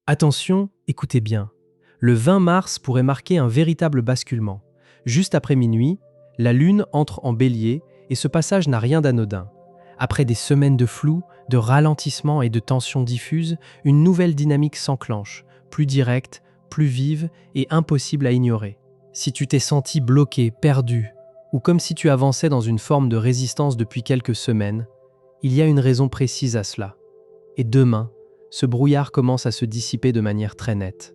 Attention, écoutez bien. Le 20 mars pourrait marquer un véritable basculement. Juste après minuit, la Lune entre en Bélier et ce passage n'a rien d'anodin. Après des semaines de flou, de ralentissement et de tensions diffuses, une nouvelle dynamique s'enclenche, plus directe, plus vive et impossible à ignorer. Si tu t'es senti bloqué, perdu, ou comme si tu avançais dans une forme de résistance depuis quelques semaines, il y a une raison précise à cela. Et demain, ce brouillard commence à se dissiper de manière très nette.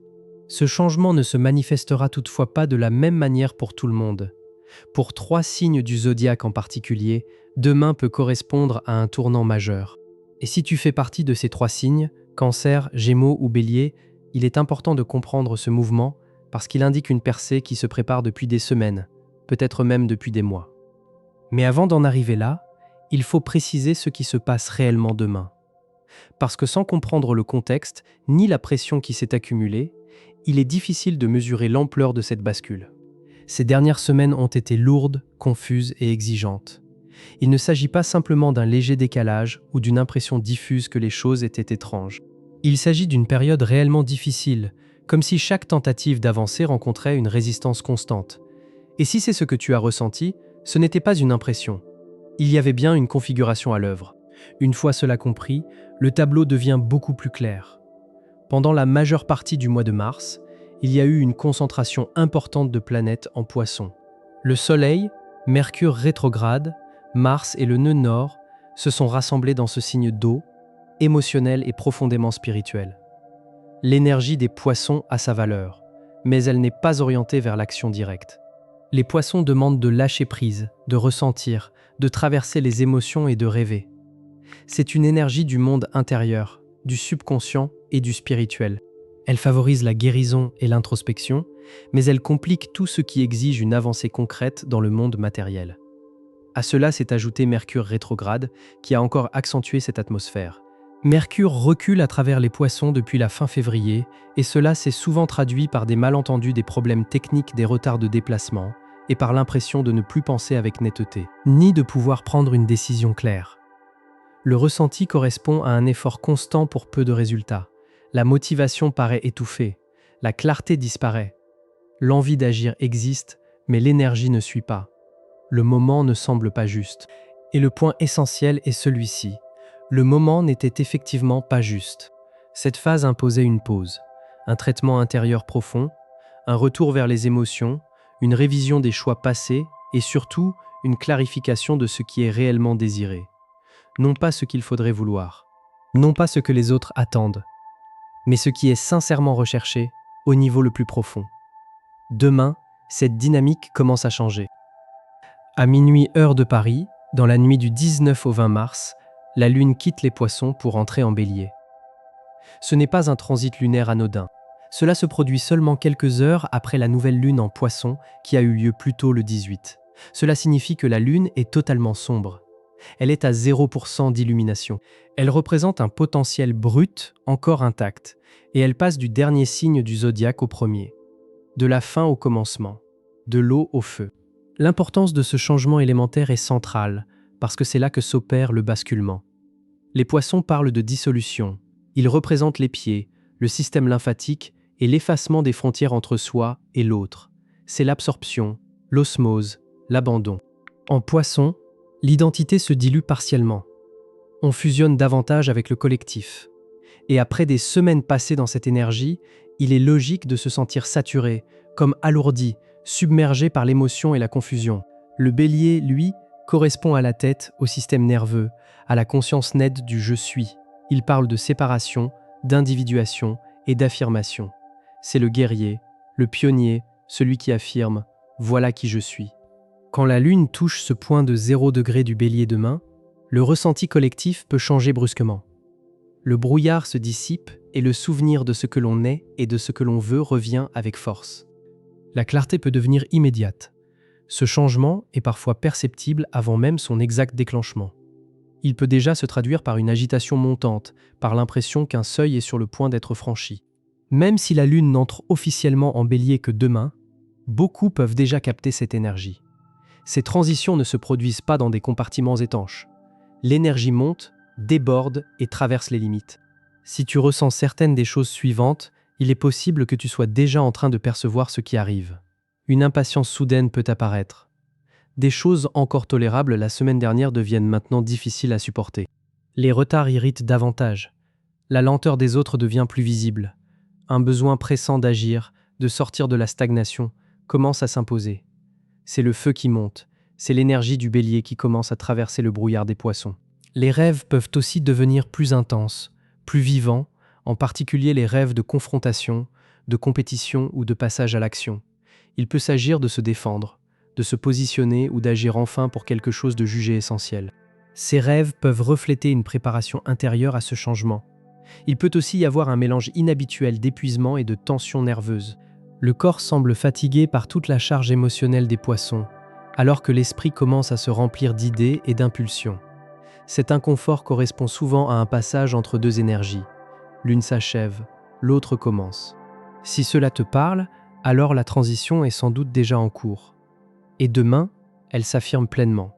Ce changement ne se manifestera toutefois pas de la même manière pour tout le monde. Pour 3 signes du zodiaque en particulier, demain peut correspondre à un tournant majeur. Et si tu fais partie de ces 3 signes, Cancer, Gémeaux ou Bélier, il est important de comprendre ce mouvement parce qu'il indique une percée qui se prépare depuis des semaines, peut-être même depuis des mois. Mais avant d'en arriver là, il faut préciser ce qui se passe réellement demain. Parce que sans comprendre le contexte, ni la pression qui s'est accumulée, il est difficile de mesurer l'ampleur de cette bascule. Ces dernières semaines ont été lourdes, confuses et exigeantes. Il ne s'agit pas simplement d'un léger décalage ou d'une impression diffuse que les choses étaient étranges. Il s'agit d'une période réellement difficile, comme si chaque tentative d'avancer rencontrait une résistance constante. Et si c'est ce que tu as ressenti, ce n'était pas une impression. Il y avait bien une configuration à l'œuvre. Une fois cela compris, le tableau devient beaucoup plus clair. Pendant la majeure partie du mois de mars, il y a eu une concentration importante de planètes en Poissons. Le Soleil, Mercure rétrograde, Mars et le nœud nord se sont rassemblés dans ce signe d'eau, émotionnel et profondément spirituel. L'énergie des Poissons a sa valeur, mais elle n'est pas orientée vers l'action directe. Les Poissons demandent de lâcher prise, de ressentir, de traverser les émotions et de rêver. C'est une énergie du monde intérieur, du subconscient et du spirituel. Elle favorise la guérison et l'introspection, mais elle complique tout ce qui exige une avancée concrète dans le monde matériel. À cela s'est ajouté Mercure rétrograde, qui a encore accentué cette atmosphère. Mercure recule à travers les Poissons depuis la fin février, et cela s'est souvent traduit par des malentendus, des problèmes techniques, des retards de déplacement, et par l'impression de ne plus penser avec netteté, ni de pouvoir prendre une décision claire. Le ressenti correspond à un effort constant pour peu de résultats. La motivation paraît étouffée, la clarté disparaît. L'envie d'agir existe, mais l'énergie ne suit pas. Le moment ne semble pas juste. Et le point essentiel est celui-ci. Le moment n'était effectivement pas juste. Cette phase imposait une pause, un traitement intérieur profond, un retour vers les émotions, une révision des choix passés et surtout une clarification de ce qui est réellement désiré. Non pas ce qu'il faudrait vouloir, non pas ce que les autres attendent, mais ce qui est sincèrement recherché au niveau le plus profond. Demain, cette dynamique commence à changer. À minuit heure de Paris, dans la nuit du 19 au 20 mars, la Lune quitte les Poissons pour entrer en Bélier. Ce n'est pas un transit lunaire anodin. Cela se produit seulement quelques heures après la nouvelle Lune en Poissons qui a eu lieu plus tôt le 18. Cela signifie que la Lune est totalement sombre. Elle est à 0% d'illumination. Elle représente un potentiel brut encore intact, et elle passe du dernier signe du zodiaque au premier, de la fin au commencement, de l'eau au feu. L'importance de ce changement élémentaire est centrale, parce que c'est là que s'opère le basculement. Les Poissons parlent de dissolution. Ils représentent les pieds, le système lymphatique et l'effacement des frontières entre soi et l'autre. C'est l'absorption, l'osmose, l'abandon. En Poissons, l'identité se dilue partiellement. On fusionne davantage avec le collectif. Et après des semaines passées dans cette énergie, il est logique de se sentir saturé, comme alourdi, submergé par l'émotion et la confusion. Le Bélier, lui, correspond à la tête, au système nerveux, à la conscience nette du « je suis ». Il parle de séparation, d'individuation et d'affirmation. C'est le guerrier, le pionnier, celui qui affirme « voilà qui je suis ». Quand la Lune touche ce point de 0 degré du Bélier demain, le ressenti collectif peut changer brusquement. Le brouillard se dissipe et le souvenir de ce que l'on est et de ce que l'on veut revient avec force. La clarté peut devenir immédiate. Ce changement est parfois perceptible avant même son exact déclenchement. Il peut déjà se traduire par une agitation montante, par l'impression qu'un seuil est sur le point d'être franchi. Même si la Lune n'entre officiellement en Bélier que demain, beaucoup peuvent déjà capter cette énergie. Ces transitions ne se produisent pas dans des compartiments étanches. L'énergie monte, déborde et traverse les limites. Si tu ressens certaines des choses suivantes, il est possible que tu sois déjà en train de percevoir ce qui arrive. Une impatience soudaine peut apparaître. Des choses encore tolérables la semaine dernière deviennent maintenant difficiles à supporter. Les retards irritent davantage. La lenteur des autres devient plus visible. Un besoin pressant d'agir, de sortir de la stagnation, commence à s'imposer. C'est le feu qui monte, c'est l'énergie du bélier qui commence à traverser le brouillard des poissons. Les rêves peuvent aussi devenir plus intenses, plus vivants, en particulier les rêves de confrontation, de compétition ou de passage à l'action. Il peut s'agir de se défendre, de se positionner ou d'agir enfin pour quelque chose de jugé essentiel. Ces rêves peuvent refléter une préparation intérieure à ce changement. Il peut aussi y avoir un mélange inhabituel d'épuisement et de tension nerveuse. Le corps semble fatigué par toute la charge émotionnelle des poissons, alors que l'esprit commence à se remplir d'idées et d'impulsions. Cet inconfort correspond souvent à un passage entre deux énergies. L'une s'achève, l'autre commence. Si cela te parle, alors la transition est sans doute déjà en cours. Et demain, elle s'affirme pleinement.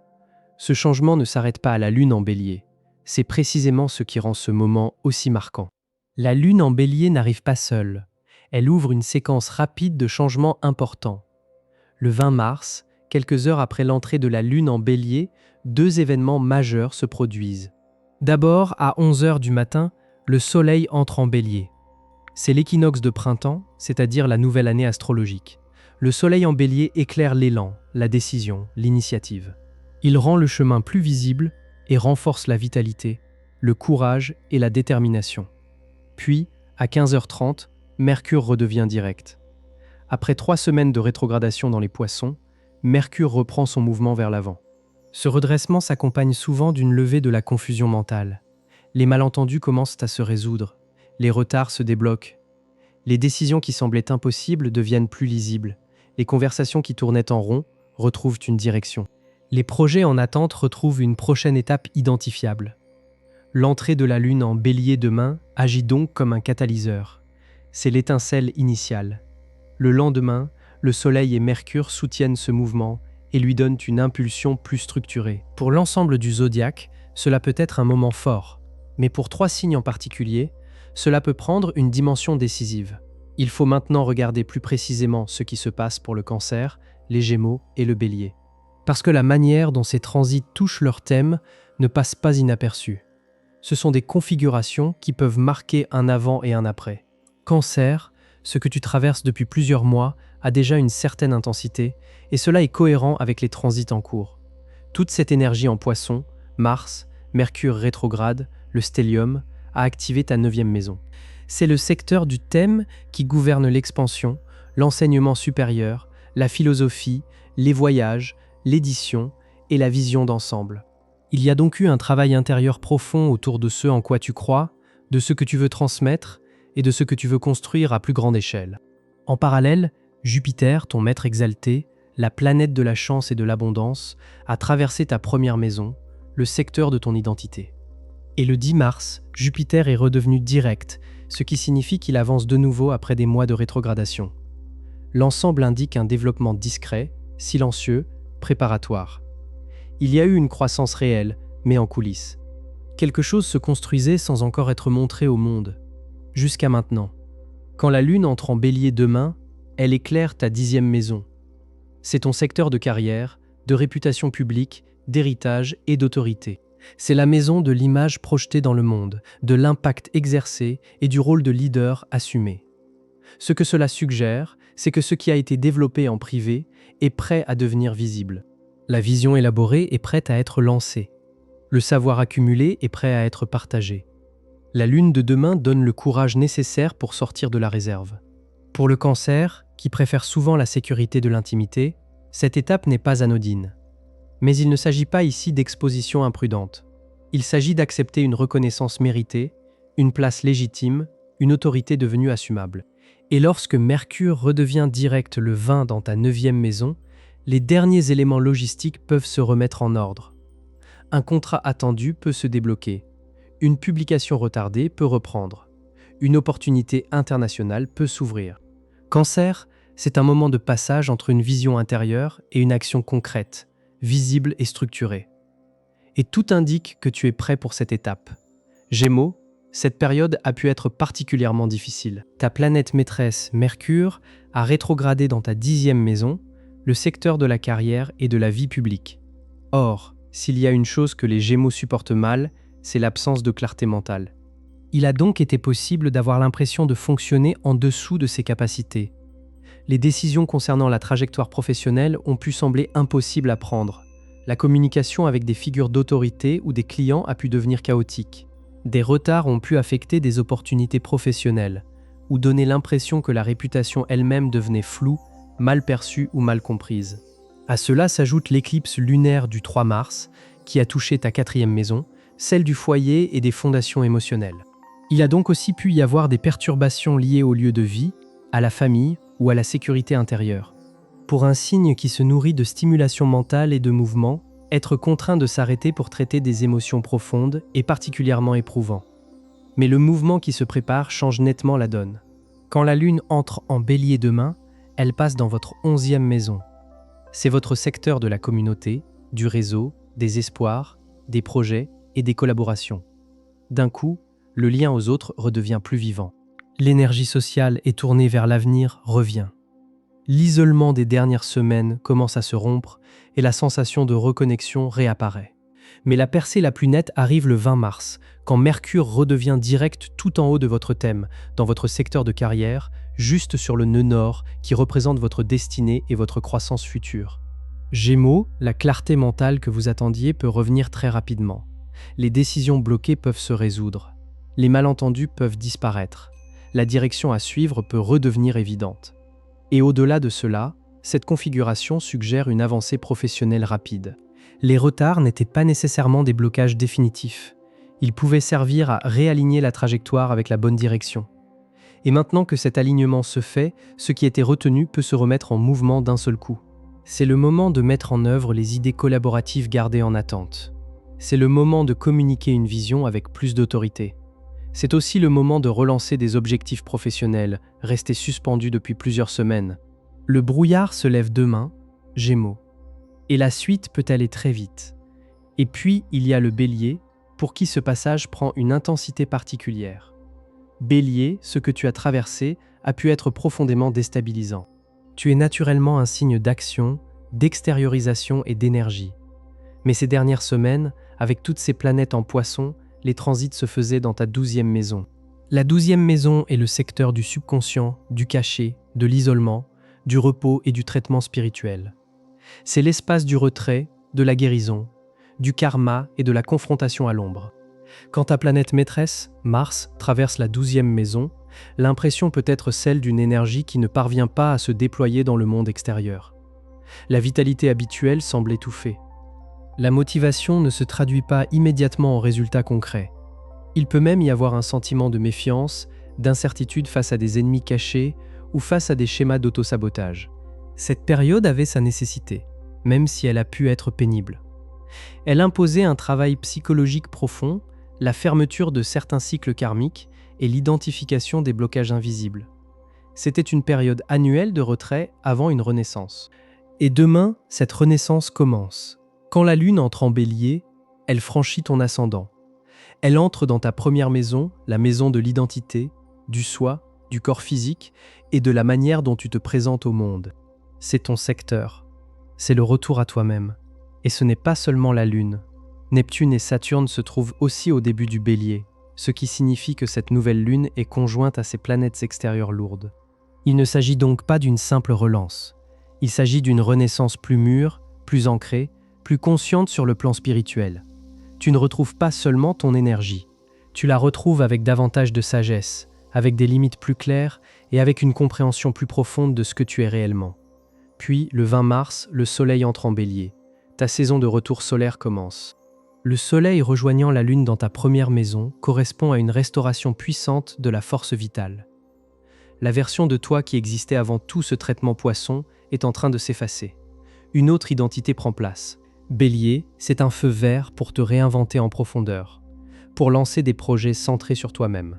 Ce changement ne s'arrête pas à la lune en bélier. C'est précisément ce qui rend ce moment aussi marquant. La lune en bélier n'arrive pas seule. Elle ouvre une séquence rapide de changements importants. Le 20 mars, quelques heures après l'entrée de la lune en bélier, deux événements majeurs se produisent. D'abord, à 11 heures du matin, le soleil entre en bélier. C'est l'équinoxe de printemps, c'est-à-dire la nouvelle année astrologique. Le soleil en bélier éclaire l'élan, la décision, l'initiative. Il rend le chemin plus visible et renforce la vitalité, le courage et la détermination. Puis, à 15h30, Mercure redevient direct. Après 3 semaines de rétrogradation dans les poissons, Mercure reprend son mouvement vers l'avant. Ce redressement s'accompagne souvent d'une levée de la confusion mentale. Les malentendus commencent à se résoudre, les retards se débloquent. Les décisions qui semblaient impossibles deviennent plus lisibles. Les conversations qui tournaient en rond retrouvent une direction. Les projets en attente retrouvent une prochaine étape identifiable. L'entrée de la lune en bélier demain agit donc comme un catalyseur. C'est l'étincelle initiale. Le lendemain, le soleil et Mercure soutiennent ce mouvement et lui donnent une impulsion plus structurée. Pour l'ensemble du zodiaque, cela peut être un moment fort. Mais pour 3 signes en particulier, cela peut prendre une dimension décisive. Il faut maintenant regarder plus précisément ce qui se passe pour le Cancer, les Gémeaux et le Bélier. Parce que la manière dont ces transits touchent leur thème ne passe pas inaperçue. Ce sont des configurations qui peuvent marquer un avant et un après. Cancer, ce que tu traverses depuis plusieurs mois a déjà une certaine intensité et cela est cohérent avec les transits en cours. Toute cette énergie en Poisson, Mars, Mercure rétrograde, le stellium, a activé ta 9e maison. C'est le secteur du thème qui gouverne l'expansion, l'enseignement supérieur, la philosophie, les voyages, l'édition et la vision d'ensemble. Il y a donc eu un travail intérieur profond autour de ce en quoi tu crois, de ce que tu veux transmettre et de ce que tu veux construire à plus grande échelle. En parallèle, Jupiter, ton maître exalté, la planète de la chance et de l'abondance, a traversé ta première maison, le secteur de ton identité. Et le 10 mars, Jupiter est redevenu direct, ce qui signifie qu'il avance de nouveau après des mois de rétrogradation. L'ensemble indique un développement discret, silencieux, préparatoire. Il y a eu une croissance réelle, mais en coulisses. Quelque chose se construisait sans encore être montré au monde. Jusqu'à maintenant. Quand la Lune entre en Bélier demain, elle éclaire ta 10e maison. C'est ton secteur de carrière, de réputation publique, d'héritage et d'autorité. C'est la maison de l'image projetée dans le monde, de l'impact exercé et du rôle de leader assumé. Ce que cela suggère, c'est que ce qui a été développé en privé est prêt à devenir visible. La vision élaborée est prête à être lancée. Le savoir accumulé est prêt à être partagé. La lune de demain donne le courage nécessaire pour sortir de la réserve. Pour le Cancer, qui préfère souvent la sécurité de l'intimité, cette étape n'est pas anodine. Mais il ne s'agit pas ici d'exposition imprudente. Il s'agit d'accepter une reconnaissance méritée, une place légitime, une autorité devenue assumable. Et lorsque Mercure redevient direct le 20 dans ta 9e maison, les derniers éléments logistiques peuvent se remettre en ordre. Un contrat attendu peut se débloquer. Une publication retardée peut reprendre. Une opportunité internationale peut s'ouvrir. Cancer, c'est un moment de passage entre une vision intérieure et une action concrète, visible et structurée. Et tout indique que tu es prêt pour cette étape. Gémeaux, Cette période a pu être particulièrement difficile. Ta planète maîtresse, Mercure, a rétrogradé dans ta 10e maison, le secteur de la carrière et de la vie publique. Or, s'il y a une chose que les Gémeaux supportent mal, c'est l'absence de clarté mentale. Il a donc été possible d'avoir l'impression de fonctionner en dessous de ses capacités. Les décisions concernant la trajectoire professionnelle ont pu sembler impossibles à prendre. La communication avec des figures d'autorité ou des clients a pu devenir chaotique. Des retards ont pu affecter des opportunités professionnelles, ou donner l'impression que la réputation elle-même devenait floue, mal perçue ou mal comprise. À cela s'ajoute l'éclipse lunaire du 3 mars, qui a touché ta 4e maison, celle du foyer et des fondations émotionnelles. Il a donc aussi pu y avoir des perturbations liées au lieu de vie, à la famille ou à la sécurité intérieure. Pour un signe qui se nourrit de stimulation mentale et de mouvement, être contraint de s'arrêter pour traiter des émotions profondes est particulièrement éprouvant. Mais le mouvement qui se prépare change nettement la donne. Quand la Lune entre en Bélier demain, elle passe dans votre 11e maison. C'est votre secteur de la communauté, du réseau, des espoirs, des projets et des collaborations. D'un coup, le lien aux autres redevient plus vivant. L'énergie sociale et tournée vers l'avenir revient. L'isolement des dernières semaines commence à se rompre et la sensation de reconnexion réapparaît. Mais la percée la plus nette arrive le 20 mars, quand Mercure redevient direct tout en haut de votre thème, dans votre secteur de carrière, juste sur le nœud nord qui représente votre destinée et votre croissance future. Gémeaux, la clarté mentale que vous attendiez peut revenir très rapidement. Les décisions bloquées peuvent se résoudre. Les malentendus peuvent disparaître. La direction à suivre peut redevenir évidente. Et au-delà de cela, cette configuration suggère une avancée professionnelle rapide. Les retards n'étaient pas nécessairement des blocages définitifs. Ils pouvaient servir à réaligner la trajectoire avec la bonne direction. Et maintenant que cet alignement se fait, ce qui était retenu peut se remettre en mouvement d'un seul coup. C'est le moment de mettre en œuvre les idées collaboratives gardées en attente. C'est le moment de communiquer une vision avec plus d'autorité. C'est aussi le moment de relancer des objectifs professionnels, restés suspendus depuis plusieurs semaines. Le brouillard se lève demain, Gémeaux. Et la suite peut aller très vite. Et puis, il y a le Bélier, pour qui ce passage prend une intensité particulière. Bélier, ce que tu as traversé a pu être profondément déstabilisant. Tu es naturellement un signe d'action, d'extériorisation et d'énergie. Mais ces dernières semaines, avec toutes ces planètes en Poisson, les transits se faisaient dans ta 12e maison. La 12e maison est le secteur du subconscient, du caché, de l'isolement, du repos et du traitement spirituel. C'est l'espace du retrait, de la guérison, du karma et de la confrontation à l'ombre. Quand ta planète maîtresse, Mars, traverse la 12e maison, l'impression peut être celle d'une énergie qui ne parvient pas à se déployer dans le monde extérieur. La vitalité habituelle semble étouffée. La motivation ne se traduit pas immédiatement en résultats concrets. Il peut même y avoir un sentiment de méfiance, d'incertitude face à des ennemis cachés ou face à des schémas d'autosabotage. Cette période avait sa nécessité, même si elle a pu être pénible. Elle imposait un travail psychologique profond, la fermeture de certains cycles karmiques et l'identification des blocages invisibles. C'était une période annuelle de retrait avant une renaissance. Et demain, cette renaissance commence. Quand la Lune entre en Bélier, elle franchit ton ascendant. Elle entre dans ta première maison, la maison de l'identité, du soi, du corps physique et de la manière dont tu te présentes au monde. C'est ton secteur. C'est le retour à toi-même. Et ce n'est pas seulement la Lune. Neptune et Saturne se trouvent aussi au début du Bélier, ce qui signifie que cette nouvelle Lune est conjointe à ces planètes extérieures lourdes. Il ne s'agit donc pas d'une simple relance. Il s'agit d'une renaissance plus mûre, plus ancrée, plus consciente sur le plan spirituel. Tu ne retrouves pas seulement ton énergie, tu la retrouves avec davantage de sagesse, avec des limites plus claires et avec une compréhension plus profonde de ce que tu es réellement. Puis, le 20 mars, le Soleil entre en Bélier. Ta saison de retour solaire commence. Le Soleil rejoignant la Lune dans ta première maison correspond à une restauration puissante de la force vitale. La version de toi qui existait avant tout ce traitement poisson est en train de s'effacer. Une autre identité prend place. Bélier, c'est un feu vert pour te réinventer en profondeur, pour lancer des projets centrés sur toi-même,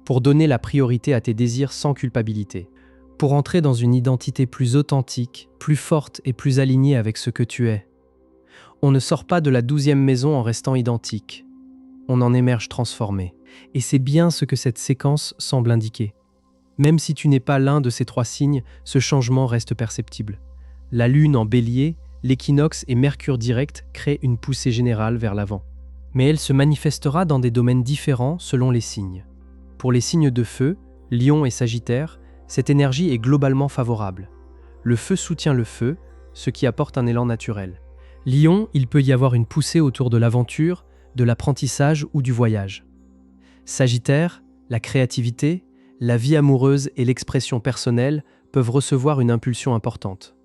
pour donner la priorité à tes désirs sans culpabilité, pour entrer dans une identité plus authentique, plus forte et plus alignée avec ce que tu es. On ne sort pas de la 12e maison en restant identique. on en émerge transformé. Et c'est bien ce que cette séquence semble indiquer. Même si tu n'es pas l'un de ces 3 signes, ce changement reste perceptible. La Lune en Bélier, l'équinoxe et Mercure direct créent une poussée générale vers l'avant. Mais elle se manifestera dans des domaines différents selon les signes. Pour les signes de feu, Lion et Sagittaire, cette énergie est globalement favorable. Le feu soutient le feu, ce qui apporte un élan naturel. Lion, il peut y avoir une poussée autour de l'aventure, de l'apprentissage ou du voyage. Sagittaire, la créativité, la vie amoureuse et l'expression personnelle peuvent recevoir une impulsion importante.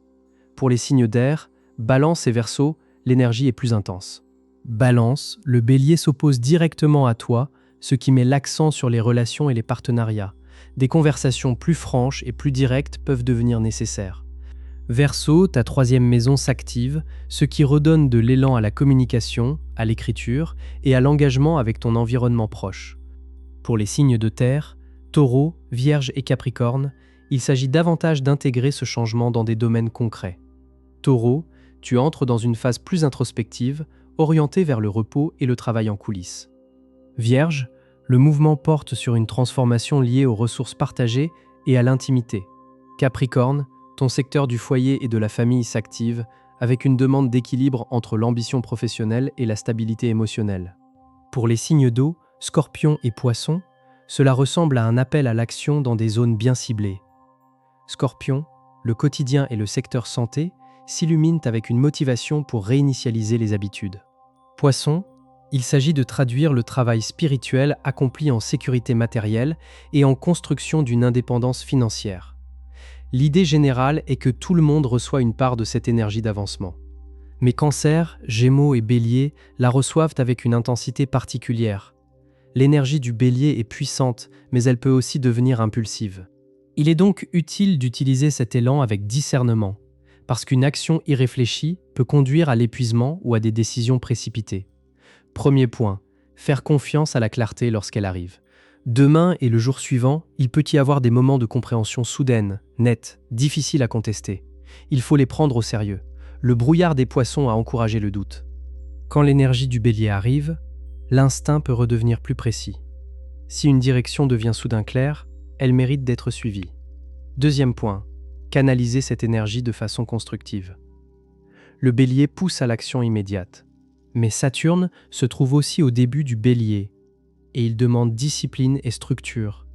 Pour les signes d'air, Balance et Verseau, l'énergie est plus intense. Balance, le Bélier s'oppose directement à toi, ce qui met l'accent sur les relations et les partenariats. Des conversations plus franches et plus directes peuvent devenir nécessaires. Verseau, ta 3e maison s'active, ce qui redonne de l'élan à la communication, à l'écriture et à l'engagement avec ton environnement proche. Pour les signes de terre, Taureau, Vierge et Capricorne, il s'agit davantage d'intégrer ce changement dans des domaines concrets. Taureau, tu entres dans une phase plus introspective, orientée vers le repos et le travail en coulisses. Vierge, le mouvement porte sur une transformation liée aux ressources partagées et à l'intimité. Capricorne, ton secteur du foyer et de la famille s'active avec une demande d'équilibre entre l'ambition professionnelle et la stabilité émotionnelle. Pour les signes d'eau, Scorpion et Poisson, cela ressemble à un appel à l'action dans des zones bien ciblées. Scorpion, le quotidien et le secteur santé s'illuminent avec une motivation pour réinitialiser les habitudes. Poisson, il s'agit de traduire le travail spirituel accompli en sécurité matérielle et en construction d'une indépendance financière. L'idée générale est que tout le monde reçoit une part de cette énergie d'avancement. Mais Cancer, Gémeaux et Bélier la reçoivent avec une intensité particulière. L'énergie du Bélier est puissante, mais elle peut aussi devenir impulsive. Il est donc utile d'utiliser cet élan avec discernement, parce qu'une action irréfléchie peut conduire à l'épuisement ou à des décisions précipitées. Premier point, faire confiance à la clarté lorsqu'elle arrive. Demain et le jour suivant, il peut y avoir des moments de compréhension soudaine, nette, difficiles à contester. Il faut les prendre au sérieux. Le brouillard des Poissons a encouragé le doute. Quand l'énergie du Bélier arrive, l'instinct peut redevenir plus précis. Si une direction devient soudain claire, elle mérite d'être suivie. Deuxième point, canaliser cette énergie de façon constructive. Le Bélier pousse à l'action immédiate. Mais Saturne se trouve aussi au début du Bélier, et il demande discipline et structure.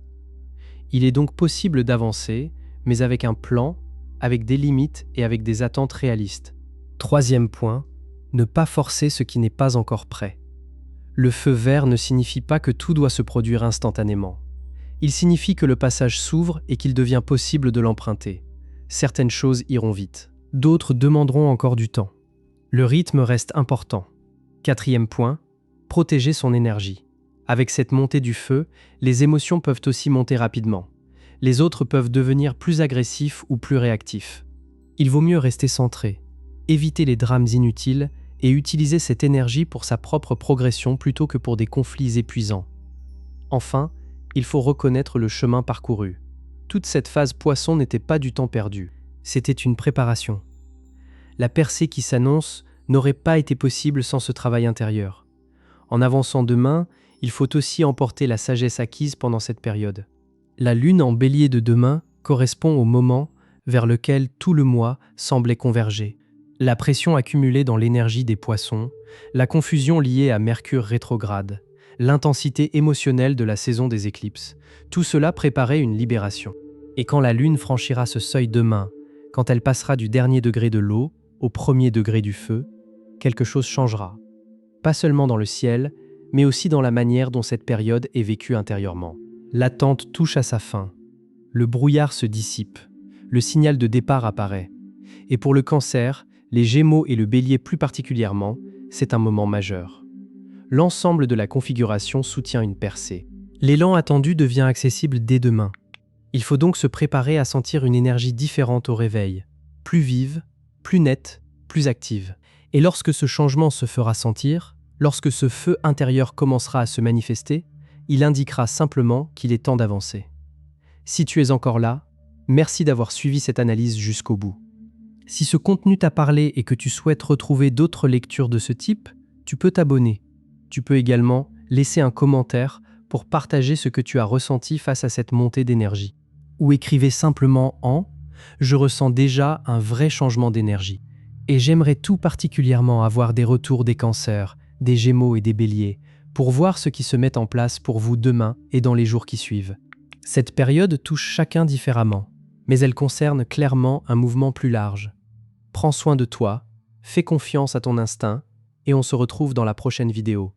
Il est donc possible d'avancer, mais avec un plan, avec des limites et avec des attentes réalistes. Troisième point, ne pas forcer ce qui n'est pas encore prêt. Le feu vert ne signifie pas que tout doit se produire instantanément. Il signifie que le passage s'ouvre et qu'il devient possible de l'emprunter. Certaines choses iront vite, d'autres demanderont encore du temps. Le rythme reste important. Quatrième point, protéger son énergie. Avec cette montée du feu, les émotions peuvent aussi monter rapidement. Les autres peuvent devenir plus agressifs ou plus réactifs. Il vaut mieux rester centré, éviter les drames inutiles et utiliser cette énergie pour sa propre progression plutôt que pour des conflits épuisants. Enfin, il faut reconnaître le chemin parcouru. Toute cette phase Poisson n'était pas du temps perdu, c'était une préparation. La percée qui s'annonce n'aurait pas été possible sans ce travail intérieur. En avançant demain, il faut aussi emporter la sagesse acquise pendant cette période. La lune en bélier de demain correspond au moment vers lequel tout le mois semblait converger. La pression accumulée dans l'énergie des poissons, la confusion liée à Mercure rétrograde, l'intensité émotionnelle de la saison des éclipses, tout cela préparait une libération. Et quand la lune franchira ce seuil demain, quand elle passera du dernier degré de l'eau au premier degré du feu, quelque chose changera. Pas seulement dans le ciel, mais aussi dans la manière dont cette période est vécue intérieurement. L'attente touche à sa fin. Le brouillard se dissipe. Le signal de départ apparaît. Et pour le Cancer, les Gémeaux et le Bélier plus particulièrement, c'est un moment majeur. L'ensemble de la configuration soutient une percée. L'élan attendu devient accessible dès demain. Il faut donc se préparer à sentir une énergie différente au réveil, plus vive, plus nette, plus active. Et lorsque ce changement se fera sentir, lorsque ce feu intérieur commencera à se manifester, il indiquera simplement qu'il est temps d'avancer. Si tu es encore là, merci d'avoir suivi cette analyse jusqu'au bout. Si ce contenu t'a parlé et que tu souhaites retrouver d'autres lectures de ce type, tu peux t'abonner. Tu peux également laissez un commentaire pour partager ce que tu as ressenti face à cette montée d'énergie. Ou écrivez simplement en « Je ressens déjà un vrai changement d'énergie » et j'aimerais tout particulièrement avoir des retours des cancers, des gémeaux et des béliers pour voir ce qui se met en place pour vous demain et dans les jours qui suivent. Cette période touche chacun différemment, mais elle concerne clairement un mouvement plus large. Prends soin de toi, fais confiance à ton instinct et on se retrouve dans la prochaine vidéo.